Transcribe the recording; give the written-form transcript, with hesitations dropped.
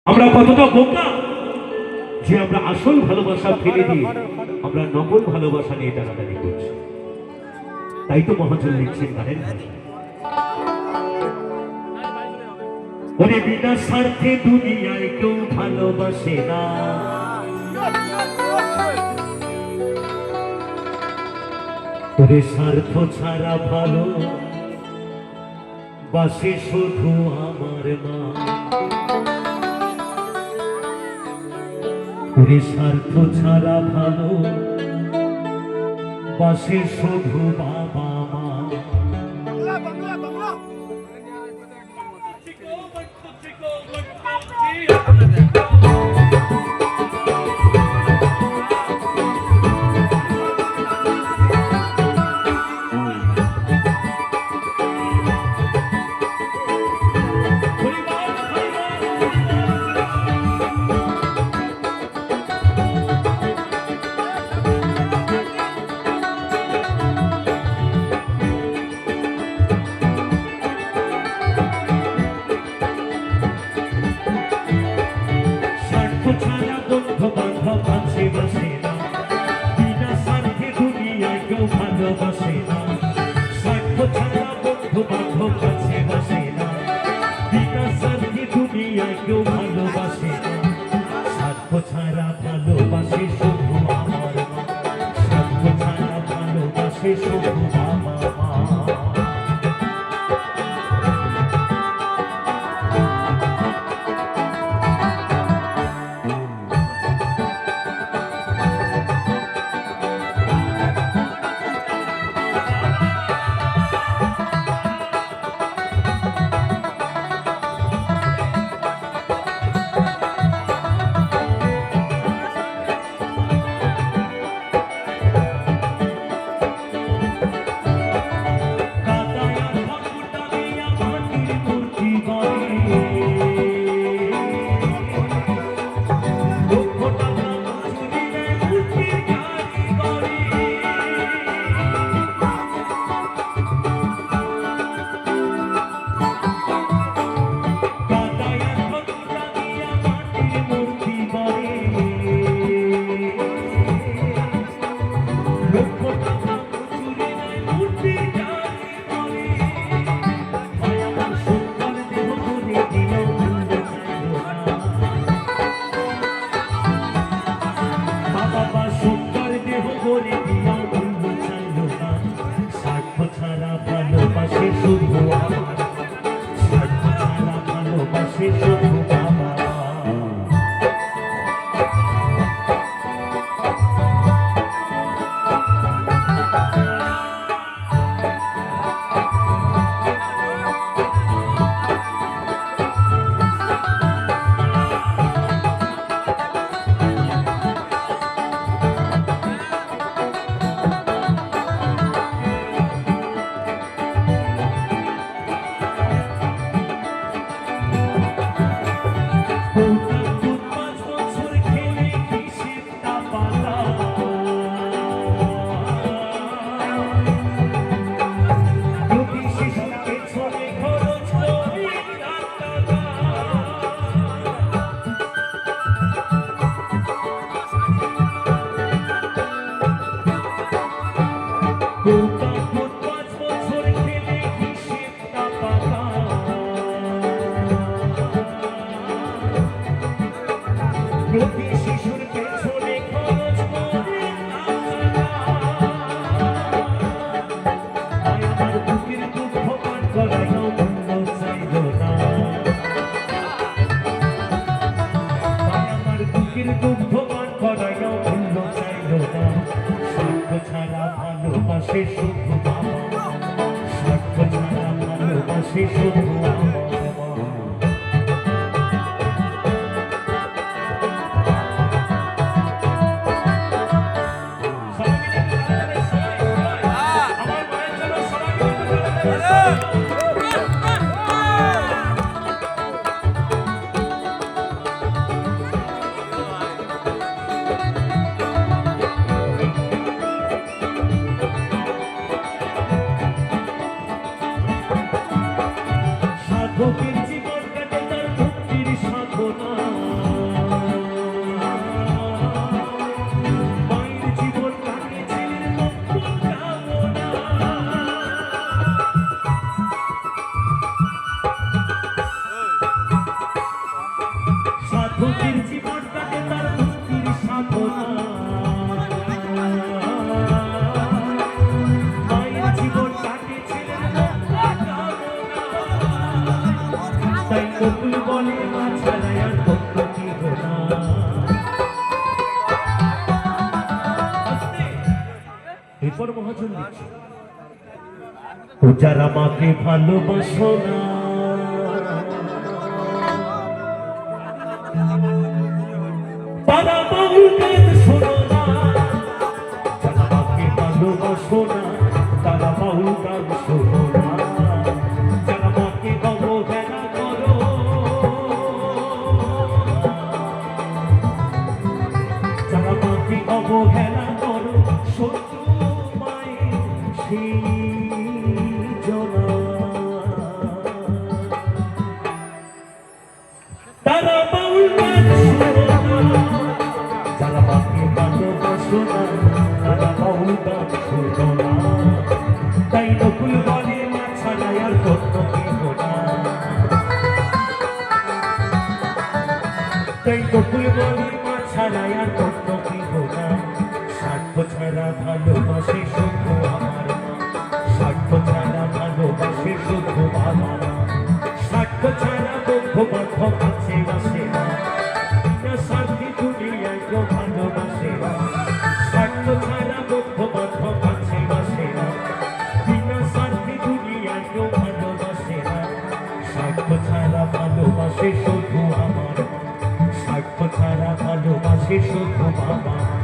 আমরা কতটা বোকা যে আমরা আসল ভালোবাসা ফেলে দিয়ে আমরা নকল ভালোবাসা নিয়ে টানাটানি করছি। তাই তো মহাজন লিখছেন গানের ভাষায়, ওরে বিনা স্বার্থে দুনিয়ায় কেউ ভালোবাসে না, ওরে স্বার্থ ছাড়া ভালো বাসে শুধু আমার মা, ওরে স্বার্থ ছাড়া ভালো বাসে শুধু বাবা মা। দুঃখের জীবন কাটে তার মুক্তির সাধনা, মায়ের জীবন কাটে ছেলের মুক্তির কামনা। তাই নকুল বলে মা ছাড়াই আর কত কি গোনা। এরপর মহাজন লিখছে, ও যারা মাকে ভালোবাসো না, তারা বাউল গান শোনো না। যারা মাকে ভালোবাসো না, তারা বাউল গান শোনো না। যারা মাকে অবহেলা করো, যারা মাকে অবহেলা করো, শত্রু মায়ের সেই জনা। তারা বাউল গান শোনো না, যারা মাকে ভালোবাসো না, তারা বাউল গান শোনো না। তাই নকুল বলে মা ছাড়াই আর কত কি গোনা। তাই নকুল বলে মা ছাড়াই আর কত কি গোনা। স্বার্থ ছাড়া ভালোবাসে শুধু আমার মা, স্বার্থ ছাড়া ভালোবাসে শুধু বাবা মা। স্বার্থ ছাড়া বন্ধু বান্ধব কাছে বাসে না, বিনা স্বার্থে দুনিয়ায় কেউ ভালোবাসে না। স্বার্থ ছাড়া বন্ধু বান্ধব কাছে বাসে না, বিনা স্বার্থে দুনিয়ায় কেউ ভালোবাসে না। স্বার্থ ছাড়া ভালোবাসে শুধু আমার মা, স্বার্থ ছাড়া ভালোবাসে শুধু বাবা মা।